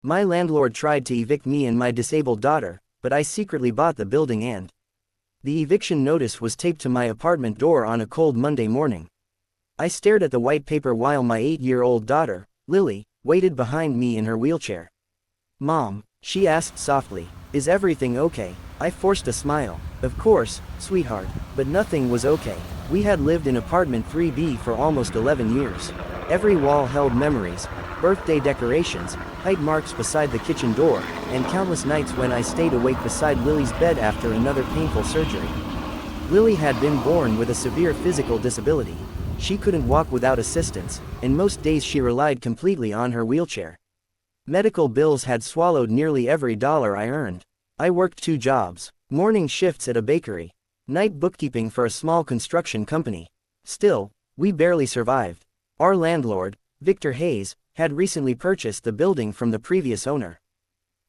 My landlord tried to evict me and my disabled daughter, but I secretly bought the building and the eviction notice was taped to my apartment door on a cold Monday morning. I stared at the white paper while my 8-year-old daughter, Lily, waited behind me in her wheelchair. "Mom," she asked softly, "is everything okay?" I forced a smile. "Of course, sweetheart." But nothing was okay. We had lived in apartment 3B for almost 11 years. Every wall held memories, birthday decorations, height marks beside the kitchen door, and countless nights when I stayed awake beside Lily's bed after another painful surgery. Lily had been born with a severe physical disability. She couldn't walk without assistance, and most days she relied completely on her wheelchair. Medical bills had swallowed nearly every dollar I earned. I worked 2 jobs, morning shifts at a bakery, night bookkeeping for a small construction company. Still, we barely survived. Our landlord, Victor Hayes, had recently purchased the building from the previous owner.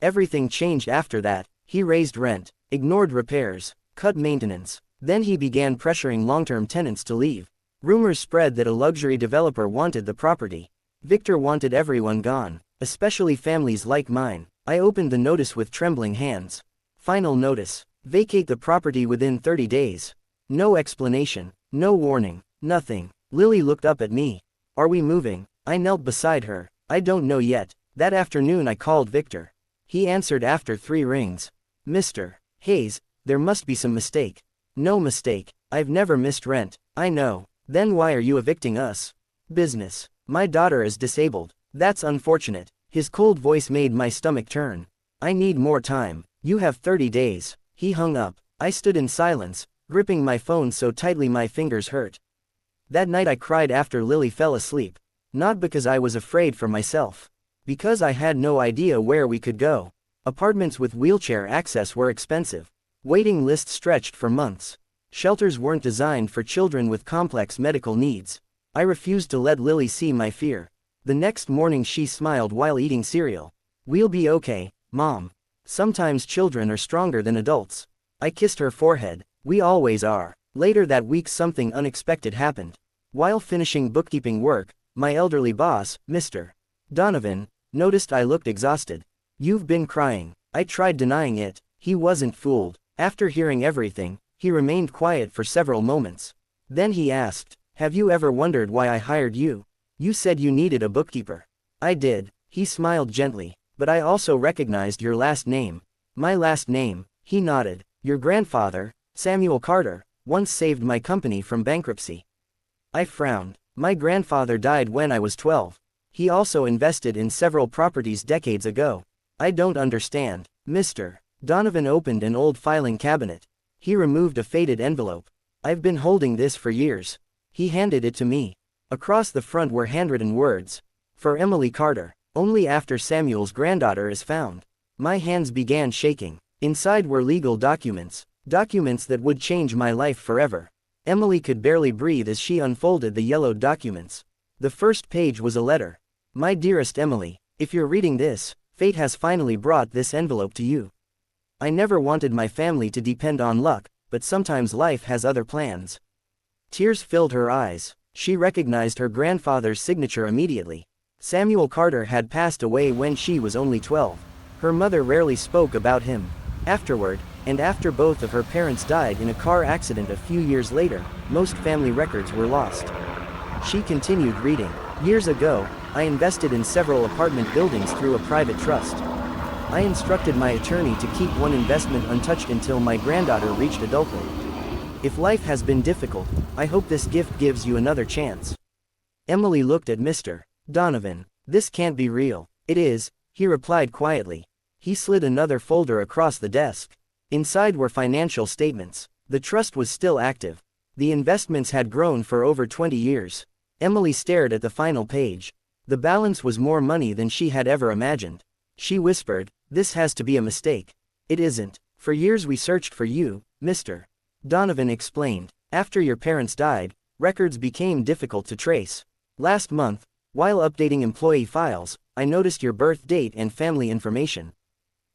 Everything changed after that. He raised rent, ignored repairs, cut maintenance. Then he began pressuring long-term tenants to leave. Rumors spread that a luxury developer wanted the property. Victor wanted everyone gone, especially families like mine. I opened the notice with trembling hands. Final notice: vacate the property within 30 days. No explanation, no warning, nothing. Lily looked up at me. "Are we moving?" I knelt beside her. "I don't know yet." That afternoon I called Victor. He answered after 3 rings. "Mr. Hayes, there must be some mistake." "No mistake. I've never missed rent." "I know." "Then why are you evicting us?" "Business. My daughter is disabled." "That's unfortunate." His cold voice made my stomach turn. "I need more time. You have 30 days. He hung up. I stood in silence, gripping my phone so tightly my fingers hurt. That night I cried after Lily fell asleep. Not because I was afraid for myself. Because I had no idea where we could go. Apartments with wheelchair access were expensive. Waiting lists stretched for months. Shelters weren't designed for children with complex medical needs. I refused to let Lily see my fear. The next morning she smiled while eating cereal. "We'll be okay, Mom. Sometimes children are stronger than adults." I kissed her forehead. "We always are." Later that week something unexpected happened. While finishing bookkeeping work, my elderly boss, Mr. Donovan, noticed I looked exhausted. "You've been crying." I tried denying it. He wasn't fooled. After hearing everything, he remained quiet for several moments. Then he asked, "Have you ever wondered why I hired you? You said you needed a bookkeeper." "I did." He smiled gently. "But I also recognized your last name." "My last name?" He nodded. "Your grandfather, Samuel Carter, once saved my company from bankruptcy." I frowned. "My grandfather died when I was 12. He also invested in several properties decades ago." "I don't understand." Mr. Donovan opened an old filing cabinet. He removed a faded envelope. "I've been holding this for years." He handed it to me. Across the front were handwritten words. "For Emily Carter. Only after Samuel's granddaughter is found." My hands began shaking. Inside were legal documents. Documents that would change my life forever. Emily could barely breathe as she unfolded the yellowed documents. The first page was a letter. "My dearest Emily, if you're reading this, fate has finally brought this envelope to you. I never wanted my family to depend on luck, but sometimes life has other plans." Tears filled her eyes. She recognized her grandfather's signature immediately. Samuel Carter had passed away when she was only 12. Her mother rarely spoke about him. Afterward, and after both of her parents died in a car accident a few years later, most family records were lost. She continued reading. "Years ago, I invested in several apartment buildings through a private trust. I instructed my attorney to keep one investment untouched until my granddaughter reached adulthood. If life has been difficult, I hope this gift gives you another chance." Emily looked at Mr. Donovan. "This can't be real." "It is," he replied quietly. He slid another folder across the desk. Inside were financial statements. The trust was still active. The investments had grown for over 20 years. Emily stared at the final page. The balance was more money than she had ever imagined. She whispered, "This has to be a mistake." "It isn't. For years we searched for you," Mr. Donovan explained. "After your parents died, records became difficult to trace. Last month, while updating employee files, I noticed your birth date and family information.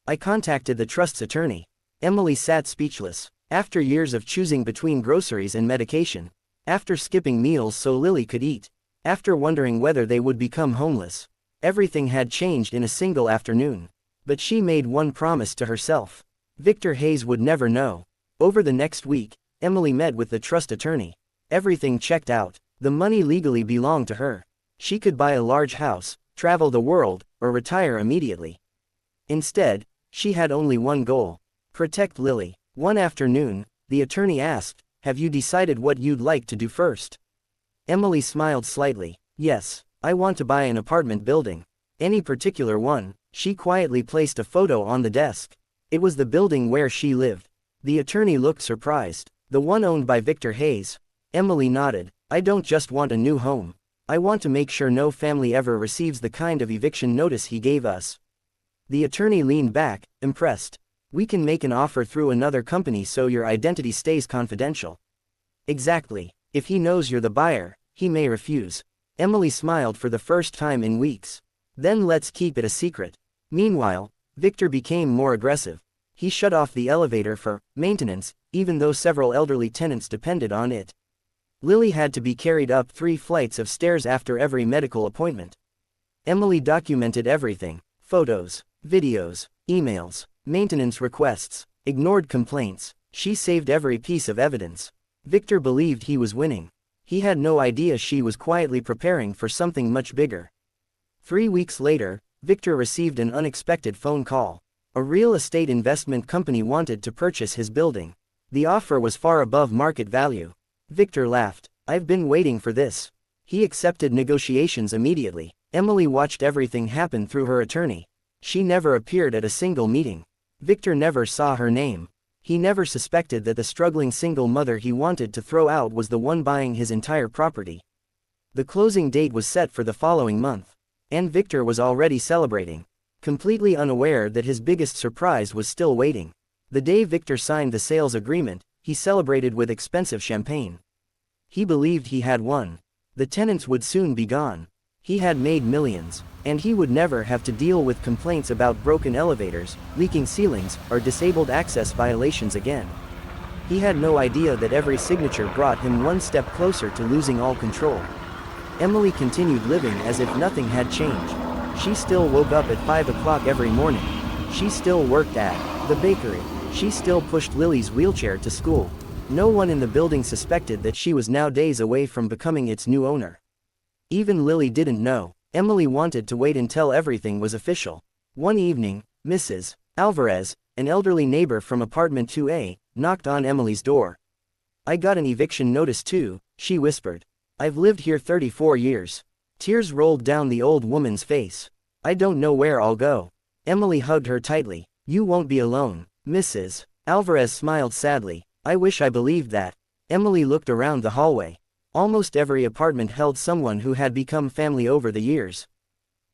I contacted the trust's attorney." Emily sat speechless. After years of choosing between groceries and medication. After skipping meals so Lily could eat. After wondering whether they would become homeless. Everything had changed in a single afternoon. But she made one promise to herself. Victor Hayes would never know. Over the next week, Emily met with the trust attorney. Everything checked out. The money legally belonged to her. She could buy a large house, travel the world, or retire immediately. Instead, she had only one goal: protect Lily. One afternoon, the attorney asked, "Have you decided what you'd like to do first?" Emily smiled slightly. "Yes, I want to buy an apartment building." "Any particular one?" She quietly placed a photo on the desk. It was the building where she lived. The attorney looked surprised. "The one owned by Victor Hayes?" Emily nodded. "I don't just want a new home. I want to make sure no family ever receives the kind of eviction notice he gave us." The attorney leaned back, impressed. "We can make an offer through another company so your identity stays confidential." "Exactly. If he knows you're the buyer, he may refuse." Emily smiled for the first time in weeks. "Then let's keep it a secret." Meanwhile, Victor became more aggressive. He shut off the elevator for maintenance, even though several elderly tenants depended on it. Lily had to be carried up 3 flights of stairs after every medical appointment. Emily documented everything: photos, videos, emails, maintenance requests, ignored complaints. She saved every piece of evidence. Victor believed he was winning. He had no idea she was quietly preparing for something much bigger. 3 weeks later, Victor received an unexpected phone call. A real estate investment company wanted to purchase his building. The offer was far above market value. Victor laughed. "I've been waiting for this." He accepted negotiations immediately. Emily watched everything happen through her attorney. She never appeared at a single meeting. Victor never saw her name. He never suspected that the struggling single mother he wanted to throw out was the one buying his entire property. The closing date was set for the following month. And Victor was already celebrating, completely unaware that his biggest surprise was still waiting. The day Victor signed the sales agreement, he celebrated with expensive champagne. He believed he had won. The tenants would soon be gone. He had made millions, and he would never have to deal with complaints about broken elevators, leaking ceilings, or disabled access violations again. He had no idea that every signature brought him one step closer to losing all control. Emily continued living as if nothing had changed. She still woke up at 5 o'clock every morning. She still worked at the bakery. She still pushed Lily's wheelchair to school. No one in the building suspected that she was now days away from becoming its new owner. Even Lily didn't know. Emily wanted to wait until everything was official. One evening, Mrs. Alvarez, an elderly neighbor from apartment 2A, knocked on Emily's door. "I got an eviction notice too," she whispered. "I've lived here 34 years. Tears rolled down the old woman's face. "I don't know where I'll go." Emily hugged her tightly. "You won't be alone." Mrs. Alvarez smiled sadly. "I wish I believed that." Emily looked around the hallway. Almost every apartment held someone who had become family over the years.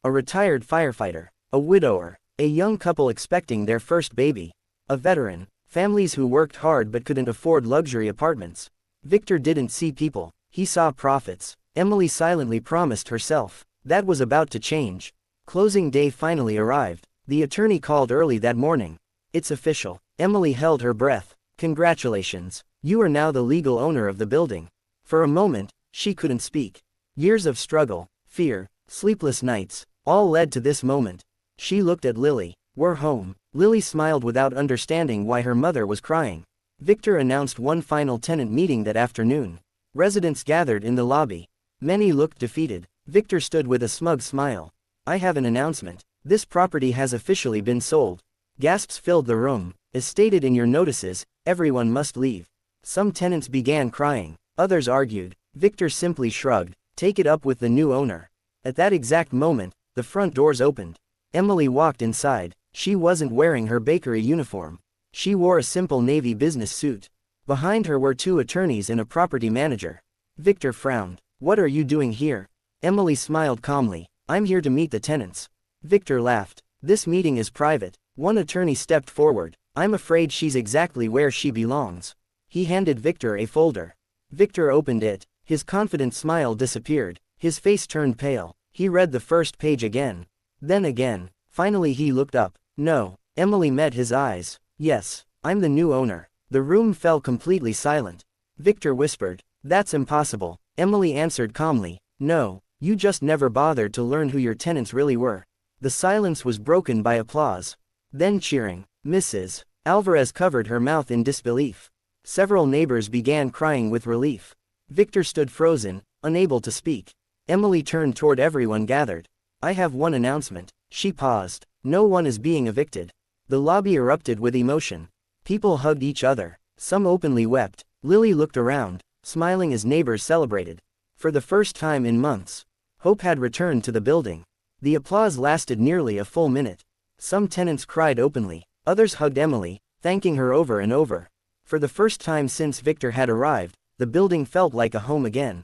A retired firefighter, a widower, a young couple expecting their first baby, a veteran, families who worked hard but couldn't afford luxury apartments. Victor didn't see people. He saw profits. Emily silently promised herself that was about to change. Closing day finally arrived. The attorney called early that morning. "It's official." Emily held her breath. "Congratulations. You are now the legal owner of the building." For a moment, she couldn't speak. Years of struggle, fear, sleepless nights, all led to this moment. She looked at Lily. "We're home." Lily smiled without understanding why her mother was crying. Victor announced one final tenant meeting that afternoon. Residents gathered in the lobby. Many looked defeated. Victor stood with a smug smile. "I have an announcement. This property has officially been sold." Gasps filled the room. "As stated in your notices, everyone must leave." Some tenants began crying. Others argued. Victor simply shrugged. "Take it up with the new owner." At that exact moment, the front doors opened. Emily walked inside. She wasn't wearing her bakery uniform. She wore a simple navy business suit. Behind her were 2 attorneys and a property manager. Victor frowned. "What are you doing here?" Emily smiled calmly. "I'm here to meet the tenants." Victor laughed. "This meeting is private." One attorney stepped forward. "I'm afraid she's exactly where she belongs." He handed Victor a folder. Victor opened it. His confident smile disappeared. His face turned pale. He read the first page again. Then again. Finally he looked up. "No." Emily met his eyes. "Yes, I'm the new owner." The room fell completely silent. Victor whispered. "That's impossible." Emily answered calmly. "No, You just never bothered to learn who your tenants really were. The silence was broken by applause. Then cheering. Mrs. Alvarez covered her mouth in disbelief. Several neighbors began crying with relief. Victor stood frozen, unable to speak. Emily turned toward everyone gathered. I have one announcement. She paused. No one is being evicted. The lobby erupted with emotion. People hugged each other. Some openly wept. Lily looked around, smiling as neighbors celebrated. For the first time in months, hope had returned to the building. The applause lasted nearly a full minute. Some tenants cried openly. Others hugged Emily, thanking her over and over. For the first time since Victor had arrived, the building felt like a home again.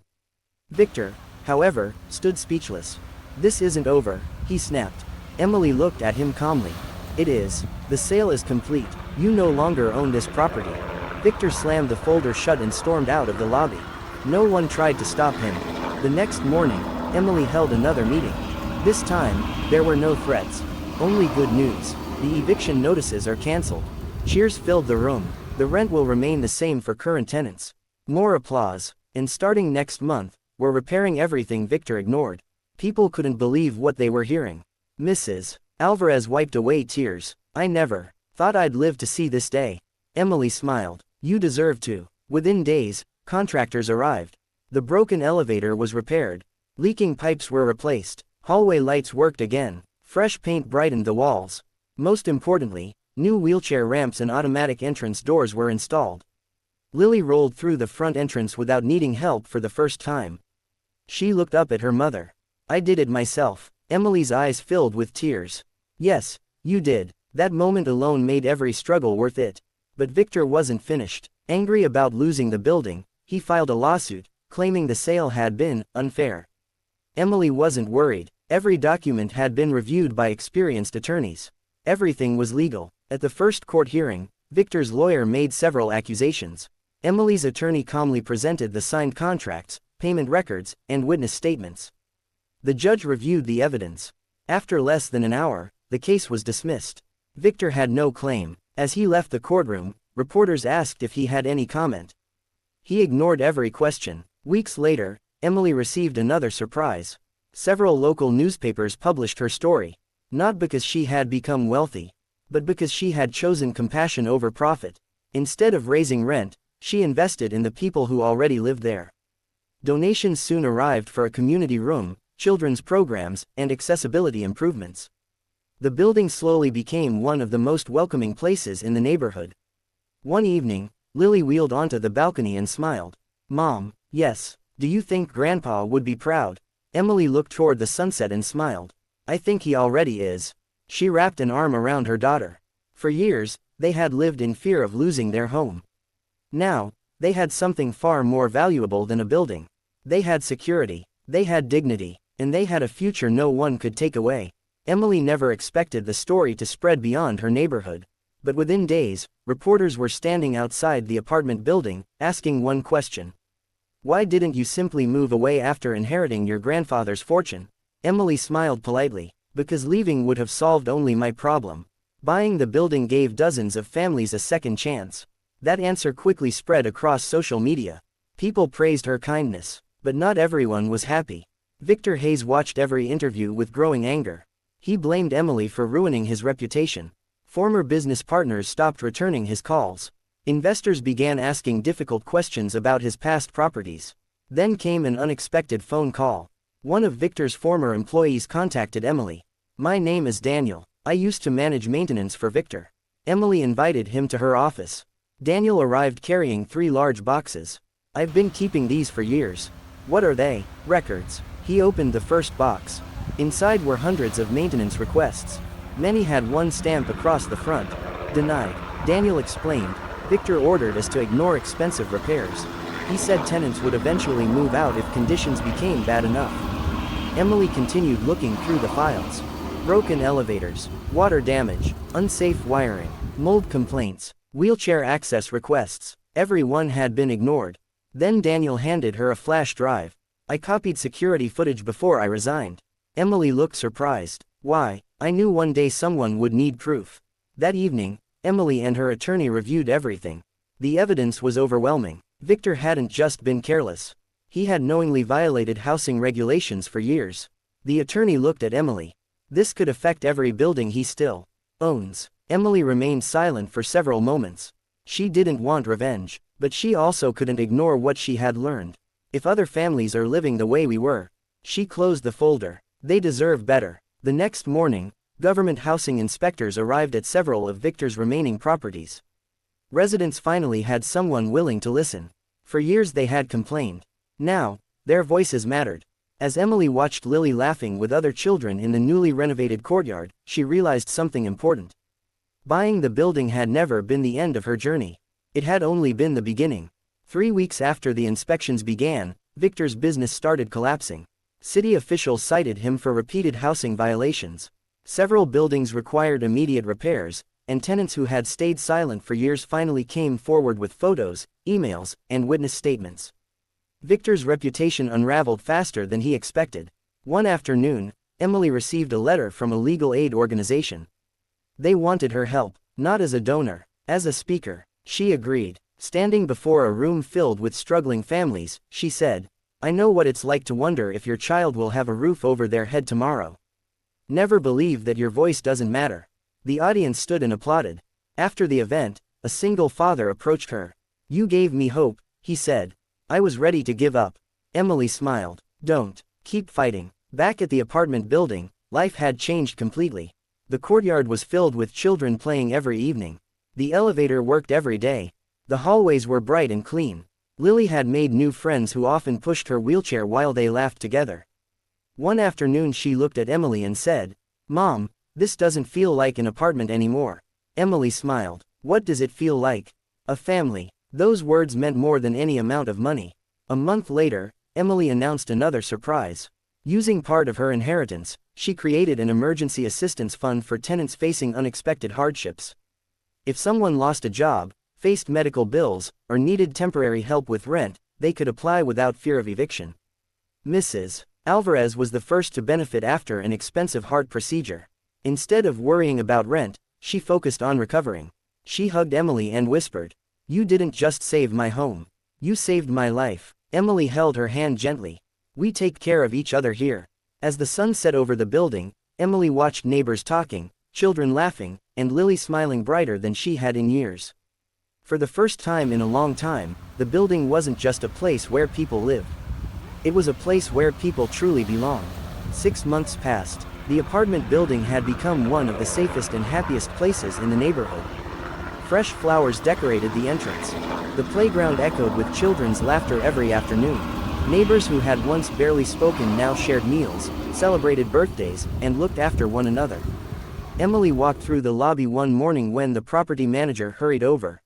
Victor, however, stood speechless. This isn't over, he snapped. Emily looked at him calmly. It is. The sale is complete. You no longer own this property. Victor slammed the folder shut and stormed out of the lobby. No one tried to stop him. The next morning, Emily held another meeting. This time, there were no threats. Only good news. The eviction notices are cancelled. Cheers filled the room. The rent will remain the same for current tenants. More applause. And starting next month, we're repairing everything Victor ignored. People couldn't believe what they were hearing. Mrs. Alvarez wiped away tears. I never thought I'd live to see this day. Emily smiled. You deserve to. Within days, contractors arrived. The broken elevator was repaired. Leaking pipes were replaced. Hallway lights worked again. Fresh paint brightened the walls. Most importantly, new wheelchair ramps and automatic entrance doors were installed. Lily rolled through the front entrance without needing help for the first time. She looked up at her mother. I did it myself. Emily's eyes filled with tears. Yes, you did. That moment alone made every struggle worth it. But Victor wasn't finished. Angry about losing the building, he filed a lawsuit, claiming the sale had been unfair. Emily wasn't worried. Every document had been reviewed by experienced attorneys. Everything was legal. At the first court hearing, Victor's lawyer made several accusations. Emily's attorney calmly presented the signed contracts, payment records, and witness statements. The judge reviewed the evidence. After less than an hour, the case was dismissed. Victor had no claim. As he left the courtroom, reporters asked if he had any comment. He ignored every question. Weeks later, Emily received another surprise. Several local newspapers published her story. Not because she had become wealthy, but because she had chosen compassion over profit. Instead of raising rent, she invested in the people who already lived there. Donations soon arrived for a community room, children's programs, and accessibility improvements. The building slowly became one of the most welcoming places in the neighborhood. One evening, Lily wheeled onto the balcony and smiled. Mom, yes, do you think Grandpa would be proud? Emily looked toward the sunset and smiled. I think he already is. She wrapped an arm around her daughter. For years, they had lived in fear of losing their home. Now, they had something far more valuable than a building. They had security, they had dignity, and they had a future no one could take away. Emily never expected the story to spread beyond her neighborhood. But within days, reporters were standing outside the apartment building, asking one question. Why didn't you simply move away after inheriting your grandfather's fortune? Emily smiled politely. Because leaving would have solved only my problem. Buying the building gave dozens of families a second chance. That answer quickly spread across social media. People praised her kindness. But not everyone was happy. Victor Hayes watched every interview with growing anger. He blamed Emily for ruining his reputation. Former business partners stopped returning his calls. Investors began asking difficult questions about his past properties. Then came an unexpected phone call. One of Victor's former employees contacted Emily. My name is Daniel. I used to manage maintenance for Victor. Emily invited him to her office. Daniel arrived carrying 3 large boxes. I've been keeping these for years. What are they? Records. He opened the first box. Inside were hundreds of maintenance requests. Many had one stamp across the front. Denied. Daniel explained. Victor ordered us to ignore expensive repairs. He said tenants would eventually move out if conditions became bad enough. Emily continued looking through the files. Broken elevators, water damage, unsafe wiring, mold complaints, wheelchair access requests. Every one had been ignored. Then Daniel handed her a flash drive. I copied security footage before I resigned. Emily looked surprised. Why? I knew one day someone would need proof. That evening, Emily and her attorney reviewed everything. The evidence was overwhelming. Victor hadn't just been careless. He had knowingly violated housing regulations for years. The attorney looked at Emily. This could affect every building he still owns. Emily remained silent for several moments. She didn't want revenge, but she also couldn't ignore what she had learned. If other families are living the way we were. She closed the folder. They deserve better. The next morning, government housing inspectors arrived at several of Victor's remaining properties. Residents finally had someone willing to listen. For years they had complained. Now, their voices mattered. As Emily watched Lily laughing with other children in the newly renovated courtyard, she realized something important. Buying the building had never been the end of her journey. It had only been the beginning. 3 weeks after the inspections began, Victor's business started collapsing. City officials cited him for repeated housing violations. Several buildings required immediate repairs, and tenants who had stayed silent for years finally came forward with photos, emails, and witness statements. Victor's reputation unraveled faster than he expected. One afternoon, Emily received a letter from a legal aid organization. They wanted her help, not as a donor, as a speaker. She agreed. Standing before a room filled with struggling families, she said, "I know what it's like to wonder if your child will have a roof over their head tomorrow. Never believe that your voice doesn't matter." The audience stood and applauded. After the event, a single father approached her. "You gave me hope," he said. "I was ready to give up." Emily smiled. "Don't. Keep fighting." Back at the apartment building, life had changed completely. The courtyard was filled with children playing every evening. The elevator worked every day. The hallways were bright and clean. Lily had made new friends who often pushed her wheelchair while they laughed together. One afternoon she looked at Emily and said, "Mom, this doesn't feel like an apartment anymore." Emily smiled. "What does it feel like?" "A family." Those words meant more than any amount of money. A month later, Emily announced another surprise. Using part of her inheritance, she created an emergency assistance fund for tenants facing unexpected hardships. If someone lost a job, faced medical bills, or needed temporary help with rent, they could apply without fear of eviction. Mrs. Alvarez was the first to benefit after an expensive heart procedure. Instead of worrying about rent, she focused on recovering. She hugged Emily and whispered, "You didn't just save my home. You saved my life." Emily held her hand gently. "We take care of each other here." As the sun set over the building, Emily watched neighbors talking, children laughing, and Lily smiling brighter than she had in years. For the first time in a long time, the building wasn't just a place where people lived. It was a place where people truly belonged. 6 months passed. The apartment building had become one of the safest and happiest places in the neighborhood. Fresh flowers decorated the entrance. The playground echoed with children's laughter every afternoon. Neighbors who had once barely spoken now shared meals, celebrated birthdays, and looked after one another. Emily walked through the lobby one morning when the property manager hurried over.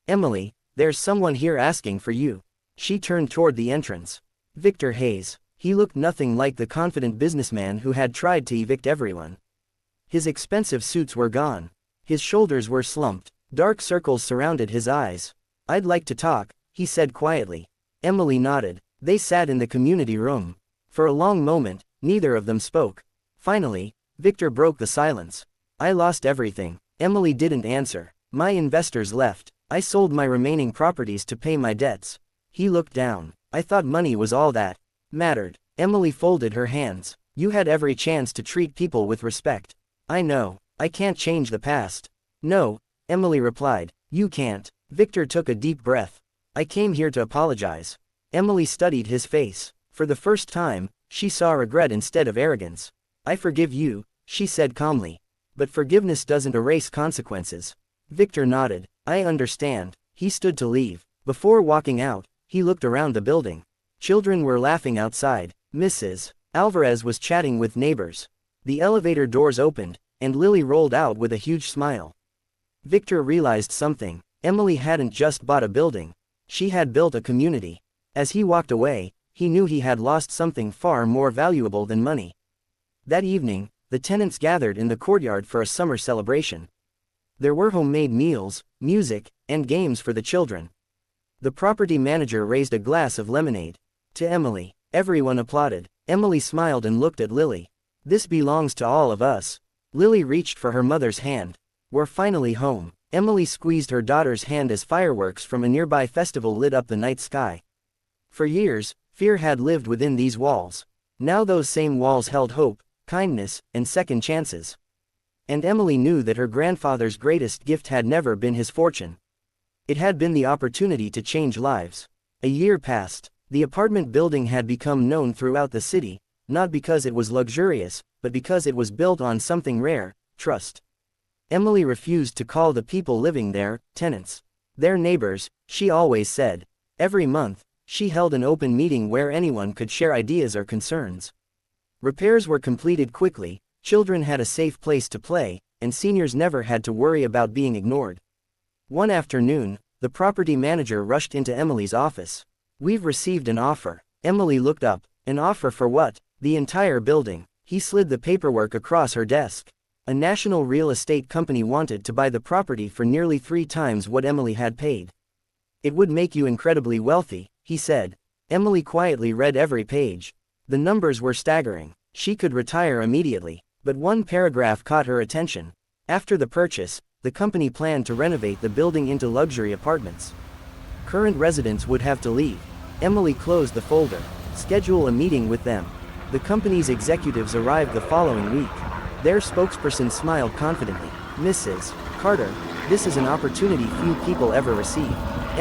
"Emily, there's someone here asking for you." She turned toward the entrance. Victor Hayes. He looked nothing like the confident businessman who had tried to evict everyone. His expensive suits were gone. His shoulders were slumped. Dark circles surrounded his eyes. "I'd like to talk," he said quietly. Emily nodded. They sat in the community room. For a long moment, neither of them spoke. Finally, Victor broke the silence. "I lost everything." Emily didn't answer. "My investors left. I sold my remaining properties to pay my debts." He looked down. "I thought money was all that mattered." Emily folded her hands. "You had every chance to treat people with respect." "I know. I can't change the past." "No," Emily replied. "You can't." Victor took a deep breath. "I came here to apologize." Emily studied his face. For the first time, she saw regret instead of arrogance. "I forgive you," she said calmly. "But forgiveness doesn't erase consequences." Victor nodded. "I understand." He stood to leave. Before walking out, he looked around the building. Children were laughing outside. Mrs. Alvarez was chatting with neighbors. The elevator doors opened, and Lily rolled out with a huge smile. Victor realized something. Emily hadn't just bought a building. She had built a community. As he walked away, he knew he had lost something far more valuable than money. That evening, the tenants gathered in the courtyard for a summer celebration. There were homemade meals, music, and games for the children. The property manager raised a glass of lemonade. To Emily. Everyone applauded. Emily smiled and looked at Lily. "This belongs to all of us." Lily reached for her mother's hand. "We're finally home." Emily squeezed her daughter's hand as fireworks from a nearby festival lit up the night sky. For years, Fear had lived within these walls. Now those same walls held hope, kindness, and second chances. And Emily knew that her grandfather's greatest gift had never been his fortune. It had been the opportunity to change lives. A year passed. The apartment building had become known throughout the city, not because it was luxurious, but because it was built on something rare: trust. Emily refused to call the people living there tenants. Their neighbors, she always said. Every month, she held an open meeting where anyone could share ideas or concerns. Repairs were completed quickly, children had a safe place to play, and seniors never had to worry about being ignored. One afternoon, the property manager rushed into Emily's office. "We've received an offer." Emily looked up. "An offer for what?" "The entire building." He slid the paperwork across her desk. A national real estate company wanted to buy the property for nearly 3 times what Emily had paid. "It would make you incredibly wealthy," he said. Emily quietly read every page. The numbers were staggering. She could retire immediately. But one paragraph caught her attention. After the purchase, the company planned to renovate the building into luxury apartments. Current residents would have to leave. Emily closed the folder. Schedule a meeting with them. The company's executives arrived the following week. Their spokesperson smiled confidently. "Mrs. Carter, this is an opportunity few people ever receive."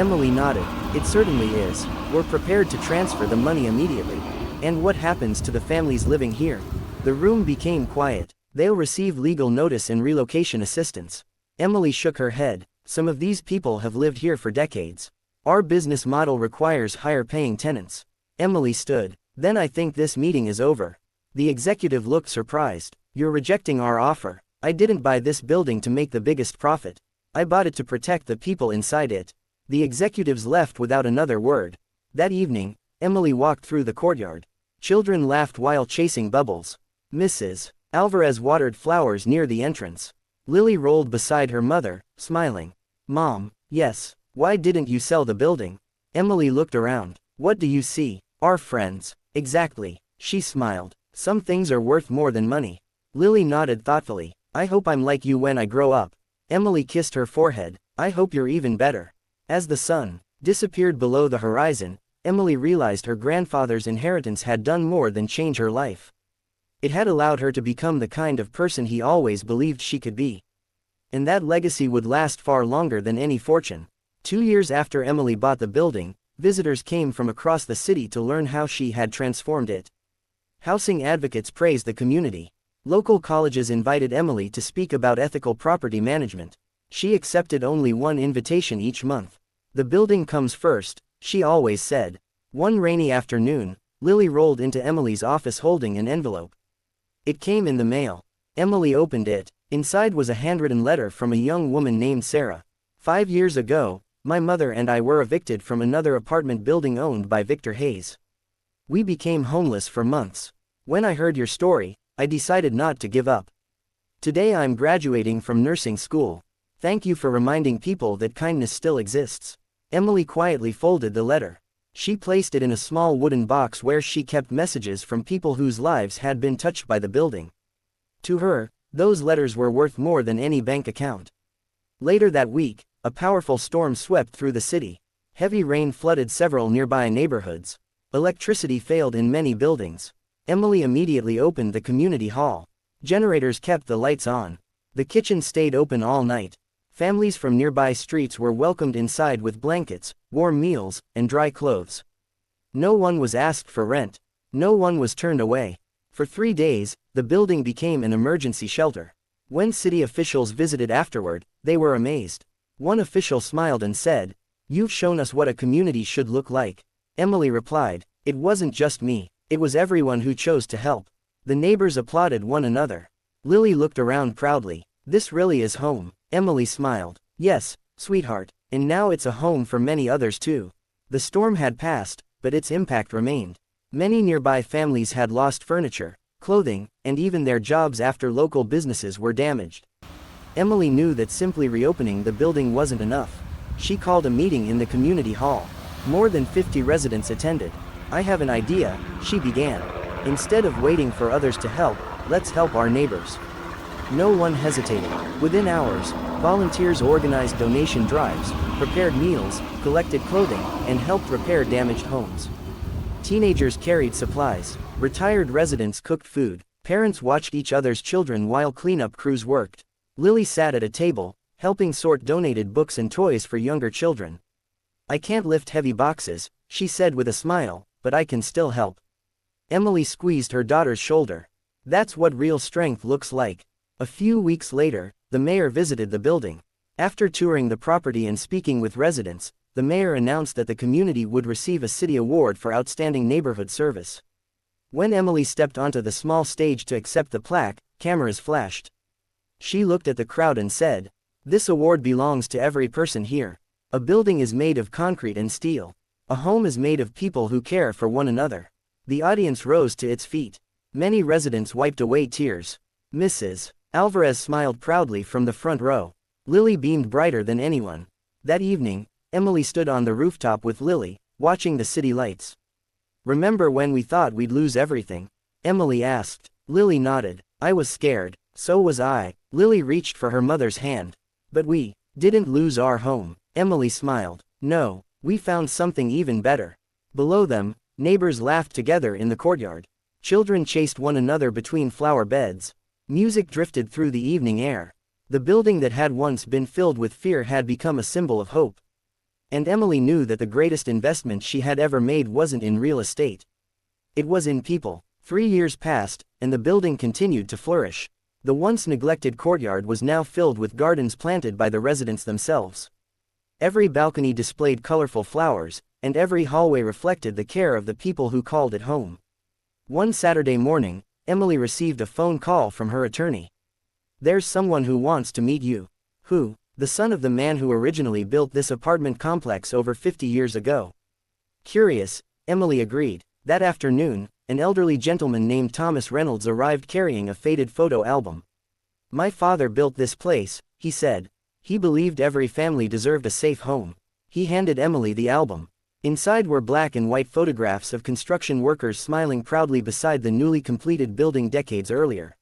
Emily nodded. "It certainly is. We're prepared to transfer the money immediately." "And what happens to the families living here?" The room became quiet. "They'll receive legal notice and relocation assistance." Emily shook her head. "Some of these people have lived here for decades. Our business model requires higher-paying tenants." Emily stood. "Then I think this meeting is over." The executive looked surprised. "You're rejecting our offer." "I didn't buy this building to make the biggest profit. I bought it to protect the people inside it." The executives left without another word. That evening, Emily walked through the courtyard. Children laughed while chasing bubbles. Mrs. Alvarez watered flowers near the entrance. Lily rolled beside her mother, smiling. "Mom, yes. Why didn't you sell the building?" Emily looked around. "What do you see?" "Our friends." "Exactly." She smiled. "Some things are worth more than money." Lily nodded thoughtfully. "I hope I'm like you when I grow up." Emily kissed her forehead. "I hope you're even better." As the sun disappeared below the horizon, Emily realized her grandfather's inheritance had done more than change her life. It had allowed her to become the kind of person he always believed she could be. And that legacy would last far longer than any fortune. 2 years after Emily bought the building, visitors came from across the city to learn how she had transformed it. Housing advocates praised the community. Local colleges invited Emily to speak about ethical property management. She accepted only one invitation each month. "The building comes first," she always said. One rainy afternoon, Lily rolled into Emily's office holding an envelope. It came in the mail. Emily opened it. Inside was a handwritten letter from a young woman named Sarah. 5 years ago, my mother and I were evicted from another apartment building owned by Victor Hayes. We became homeless for months. When I heard your story, I decided not to give up. Today I'm graduating from nursing school. Thank you for reminding people that kindness still exists." Emily quietly folded the letter. She placed it in a small wooden box where she kept messages from people whose lives had been touched by the building. To her, those letters were worth more than any bank account. Later that week, a powerful storm swept through the city. Heavy rain flooded several nearby neighborhoods. Electricity failed in many buildings. Emily immediately opened the community hall. Generators kept the lights on. The kitchen stayed open all night. Families from nearby streets were welcomed inside with blankets, warm meals, and dry clothes. No one was asked for rent. No one was turned away. For 3 days, the building became an emergency shelter. When city officials visited afterward, they were amazed. One official smiled and said, "You've shown us what a community should look like." Emily replied, "It wasn't just me, it was everyone who chose to help." The neighbors applauded one another. Lily looked around proudly. "This really is home." Emily smiled. "Yes, sweetheart, and now it's a home for many others too." The storm had passed, but its impact remained. Many nearby families had lost furniture, clothing, and even their jobs after local businesses were damaged. Emily knew that simply reopening the building wasn't enough. She called a meeting in the community hall. More than 50 residents attended. "I have an idea," she began. "Instead of waiting for others to help, let's help our neighbors." No one hesitated. Within hours, volunteers organized donation drives, prepared meals, collected clothing, and helped repair damaged homes. Teenagers carried supplies. Retired residents cooked food. Parents watched each other's children while cleanup crews worked. Lily sat at a table, helping sort donated books and toys for younger children. "I can't lift heavy boxes," she said with a smile, "but I can still help." Emily squeezed her daughter's shoulder. "That's what real strength looks like." A few weeks later, the mayor visited the building. After touring the property and speaking with residents, the mayor announced that the community would receive a city award for outstanding neighborhood service. When Emily stepped onto the small stage to accept the plaque, cameras flashed. She looked at the crowd and said, "This award belongs to every person here. A building is made of concrete and steel. A home is made of people who care for one another." The audience rose to its feet. Many residents wiped away tears. Mrs. Alvarez smiled proudly from the front row. Lily beamed brighter than anyone. That evening, Emily stood on the rooftop with Lily, watching the city lights. "Remember when we thought we'd lose everything?" Emily asked. Lily nodded. "I was scared." "So was I." Lily reached for her mother's hand. "But we didn't lose our home." Emily smiled. "No, we found something even better." Below them, neighbors laughed together in the courtyard. Children chased one another between flower beds. Music drifted through the evening air. The building that had once been filled with fear had become a symbol of hope. And Emily knew that the greatest investment she had ever made wasn't in real estate. It was in people. 3 years passed, and the building continued to flourish. The once neglected courtyard was now filled with gardens planted by the residents themselves. Every balcony displayed colorful flowers, and every hallway reflected the care of the people who called it home. One Saturday morning, Emily received a phone call from her attorney. "There's someone who wants to meet you." "Who?" "The son of the man who originally built this apartment complex over 50 years ago." Curious, Emily agreed. That afternoon, an elderly gentleman named Thomas Reynolds arrived carrying a faded photo album. "My father built this place," he said. "He believed every family deserved a safe home." He handed Emily the album. Inside were black and white photographs of construction workers smiling proudly beside the newly completed building decades earlier.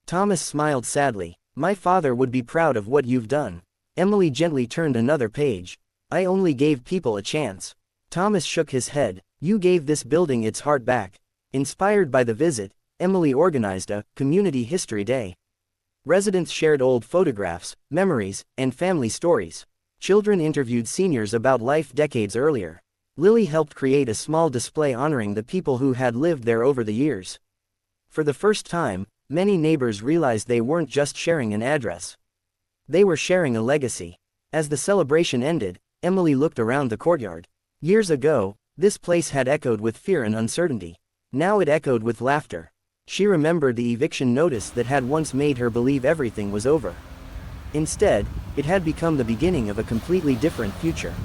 Thomas smiled sadly. "My father would be proud of what you've done." Emily gently turned another page. "I only gave people a chance." Thomas shook his head. "You gave this building its heart back." Inspired by the visit, Emily organized a community history day. Residents shared old photographs, memories, and family stories. Children interviewed seniors about life decades earlier. Lily helped create a small display honoring the people who had lived there over the years. For the first time, many neighbors realized they weren't just sharing an address. They were sharing a legacy. As the celebration ended, Emily looked around the courtyard. Years ago, this place had echoed with fear and uncertainty. Now it echoed with laughter. She remembered the eviction notice that had once made her believe everything was over. Instead, it had become the beginning of a completely different future.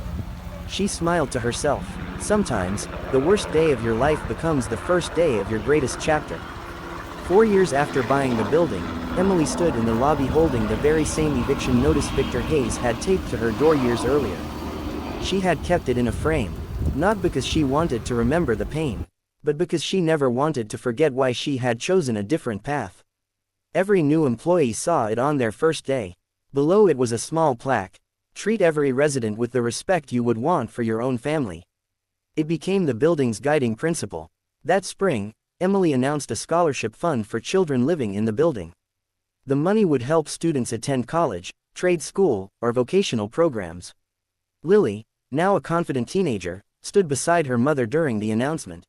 She smiled to herself. Sometimes, the worst day of your life becomes the first day of your greatest chapter. 4 years after buying the building, Emily stood in the lobby holding the very same eviction notice Victor Hayes had taped to her door years earlier. She had kept it in a frame, not because she wanted to remember the pain, but because she never wanted to forget why she had chosen a different path. Every new employee saw it on their first day. Below it was a small plaque. "Treat every resident with the respect you would want for your own family." It became the building's guiding principle. That spring, Emily announced a scholarship fund for children living in the building. The money would help students attend college, trade school, or vocational programs. Lily, now a confident teenager, stood beside her mother during the announcement.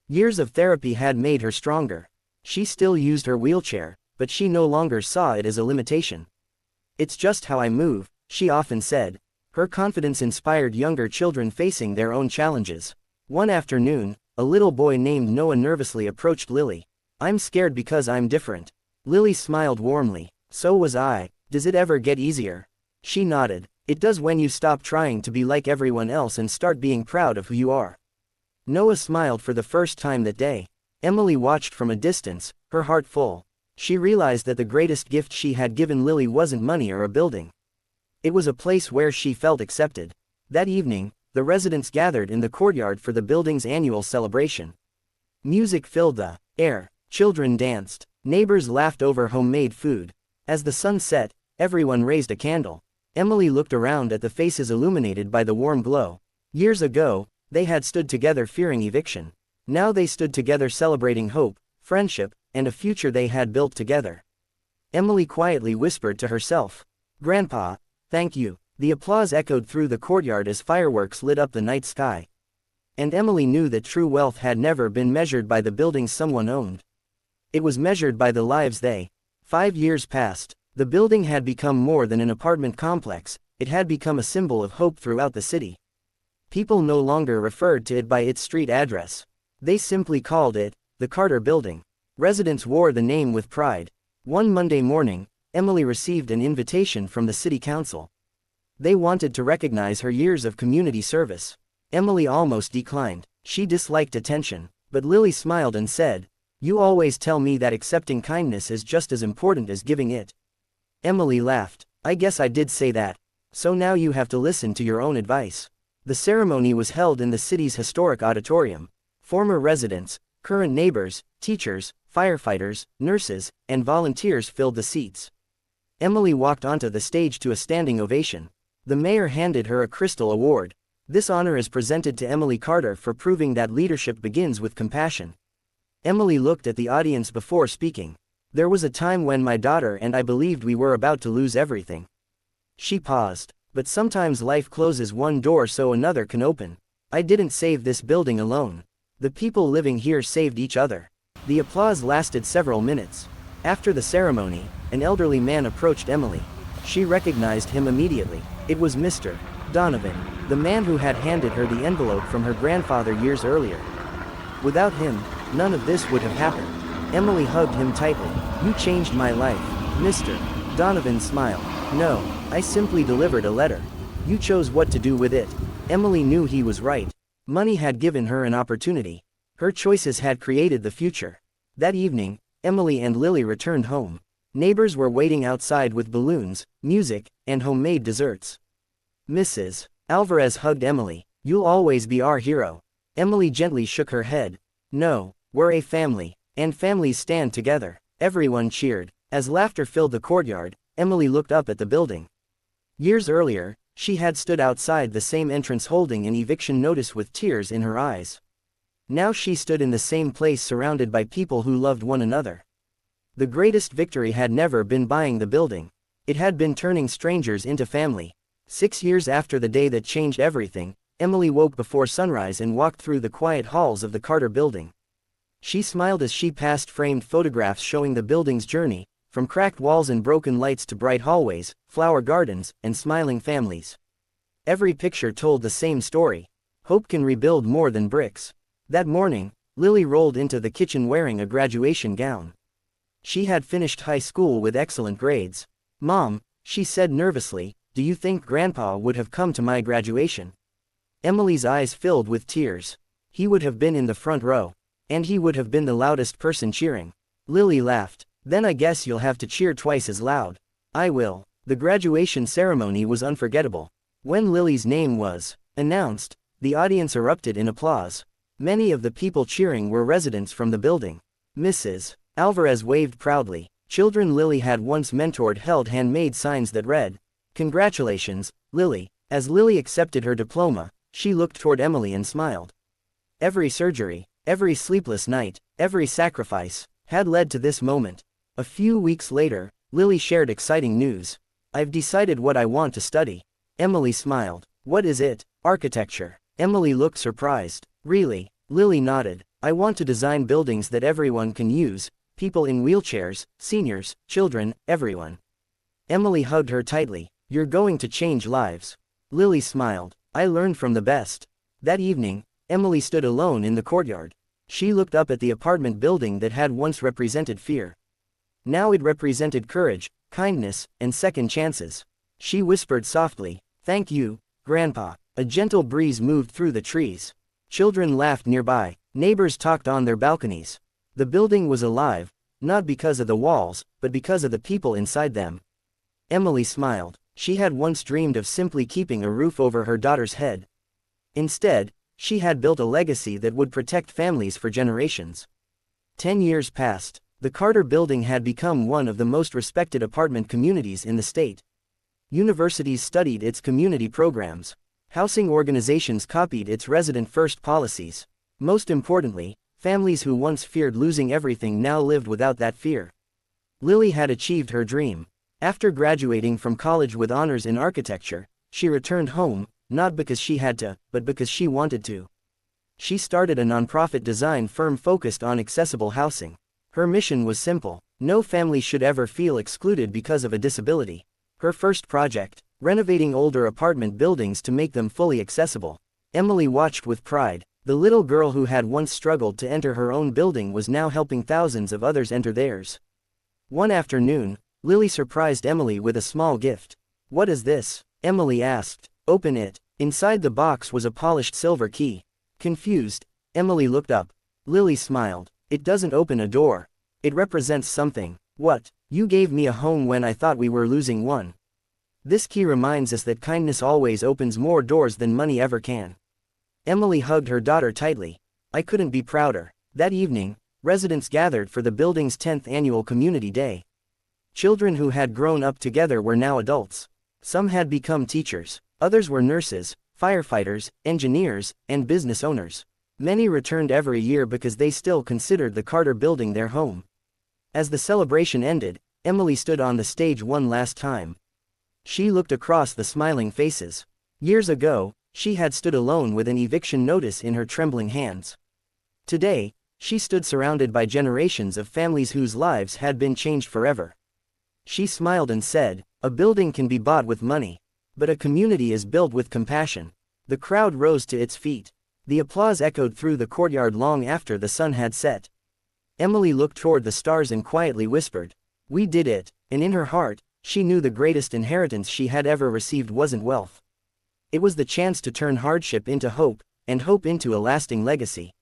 Years of therapy had made her stronger. She still used her wheelchair, but she no longer saw it as a limitation. "It's just how I move," she often said. Her confidence inspired younger children facing their own challenges. One afternoon, a little boy named Noah nervously approached Lily. "I'm scared because I'm different." Lily smiled warmly. "So was I. Does it ever get easier?" She nodded. "It does when you stop trying to be like everyone else and start being proud of who you are." Noah smiled for the first time that day. Emily watched from a distance, her heart full. She realized that the greatest gift she had given Lily wasn't money or a building. It was a place where she felt accepted. That evening, the residents gathered in the courtyard for the building's annual celebration. Music filled the air. Children danced. Neighbors laughed over homemade food. As the sun set, everyone raised a candle. Emily looked around at the faces illuminated by the warm glow. Years ago, they had stood together fearing eviction. Now they stood together celebrating hope, friendship, and a future they had built together. Emily quietly whispered to herself, "Grandpa, thank you." The applause echoed through the courtyard as fireworks lit up the night sky. And Emily knew that true wealth had never been measured by the buildings someone owned. It was measured by the lives they. 5 years passed. The building had become more than an apartment complex, it had become a symbol of hope throughout the city. People no longer referred to it by its street address. They simply called it, the Carter Building. Residents wore the name with pride. One Monday morning, Emily received an invitation from the city council. They wanted to recognize her years of community service. Emily almost declined. She disliked attention, but Lily smiled and said, "You always tell me that accepting kindness is just as important as giving it." Emily laughed. "I guess I did say that. So now you have to listen to your own advice." The ceremony was held in the city's historic auditorium. Former residents, current neighbors, teachers, firefighters, nurses, and volunteers filled the seats. Emily walked onto the stage to a standing ovation. The mayor handed her a crystal award. "This honor is presented to Emily Carter for proving that leadership begins with compassion." Emily looked at the audience before speaking. "There was a time when my daughter and I believed we were about to lose everything." She paused. "But sometimes life closes one door so another can open. I didn't save this building alone. The people living here saved each other." The applause lasted several minutes. After the ceremony, an elderly man approached Emily. She recognized him immediately. It was Mr. Donovan, the man who had handed her the envelope from her grandfather years earlier. Without him, none of this would have happened. Emily hugged him tightly. "You changed my life." Mr. Donovan smiled. "No, I simply delivered a letter. You chose what to do with it." Emily knew he was right. Money had given her an opportunity. Her choices had created the future. That evening, Emily and Lily returned home. Neighbors were waiting outside with balloons, music, and homemade desserts. Mrs. Alvarez hugged Emily. "You'll always be our hero." Emily gently shook her head. "No, we're a family, and families stand together." Everyone cheered. As laughter filled the courtyard, Emily looked up at the building. Years earlier, she had stood outside the same entrance holding an eviction notice with tears in her eyes. Now she stood in the same place surrounded by people who loved one another. The greatest victory had never been buying the building. It had been turning strangers into family. 6 years after the day that changed everything, Emily woke before sunrise and walked through the quiet halls of the Carter Building. She smiled as she passed framed photographs showing the building's journey, from cracked walls and broken lights to bright hallways, flower gardens, and smiling families. Every picture told the same story. Hope can rebuild more than bricks. That morning, Lily rolled into the kitchen wearing a graduation gown. She had finished high school with excellent grades. "Mom," she said nervously, "do you think Grandpa would have come to my graduation?" Emily's eyes filled with tears. He would have been in the front row. And he would have been the loudest person cheering. Lily laughed. "Then I guess you'll have to cheer twice as loud." "I will." The graduation ceremony was unforgettable. When Lily's name was announced, the audience erupted in applause. Many of the people cheering were residents from the building. Mrs. Alvarez waved proudly. Children Lily had once mentored held handmade signs that read, "Congratulations, Lily." As Lily accepted her diploma, she looked toward Emily and smiled. Every surgery, every sleepless night, every sacrifice, had led to this moment. A few weeks later, Lily shared exciting news. "I've decided what I want to study." Emily smiled. "What is it?" "Architecture." Emily looked surprised. "Really?" Lily nodded. "I want to design buildings that everyone can use, people in wheelchairs, seniors, children, everyone." Emily hugged her tightly. "You're going to change lives." Lily smiled. "I learned from the best." That evening, Emily stood alone in the courtyard. She looked up at the apartment building that had once represented fear. Now it represented courage, kindness, and second chances. She whispered softly, "Thank you, Grandpa." A gentle breeze moved through the trees. Children laughed nearby. Neighbors talked on their balconies. The building was alive, not because of the walls, but because of the people inside them. Emily smiled. She had once dreamed of simply keeping a roof over her daughter's head. Instead, she had built a legacy that would protect families for generations. 10 years passed. The Carter Building had become one of the most respected apartment communities in the state. Universities studied its community programs. Housing organizations copied its resident-first policies. Most importantly, families who once feared losing everything now lived without that fear. Lily had achieved her dream. After graduating from college with honors in architecture, she returned home, not because she had to, but because she wanted to. She started a nonprofit design firm focused on accessible housing. Her mission was simple: no family should ever feel excluded because of a disability. Her first project, renovating older apartment buildings to make them fully accessible. Emily watched with pride. The little girl who had once struggled to enter her own building was now helping thousands of others enter theirs. One afternoon, Lily surprised Emily with a small gift. "What is this?" Emily asked. "Open it." Inside the box was a polished silver key. Confused, Emily looked up. Lily smiled. "It doesn't open a door. It represents something." "What?" "You gave me a home when I thought we were losing one. This key reminds us that kindness always opens more doors than money ever can." Emily hugged her daughter tightly. "I couldn't be prouder." That evening, residents gathered for the building's 10th annual community day. Children who had grown up together were now adults. Some had become teachers. Others were nurses, firefighters, engineers, and business owners. Many returned every year because they still considered the Carter building their home. As the celebration ended, Emily stood on the stage one last time. She looked across the smiling faces. Years ago, she had stood alone with an eviction notice in her trembling hands. Today, she stood surrounded by generations of families whose lives had been changed forever. She smiled and said, "A building can be bought with money, but a community is built with compassion." The crowd rose to its feet. The applause echoed through the courtyard long after the sun had set. Emily looked toward the stars and quietly whispered, "We did it," and in her heart, she knew the greatest inheritance she had ever received wasn't wealth. It was the chance to turn hardship into hope, and hope into a lasting legacy.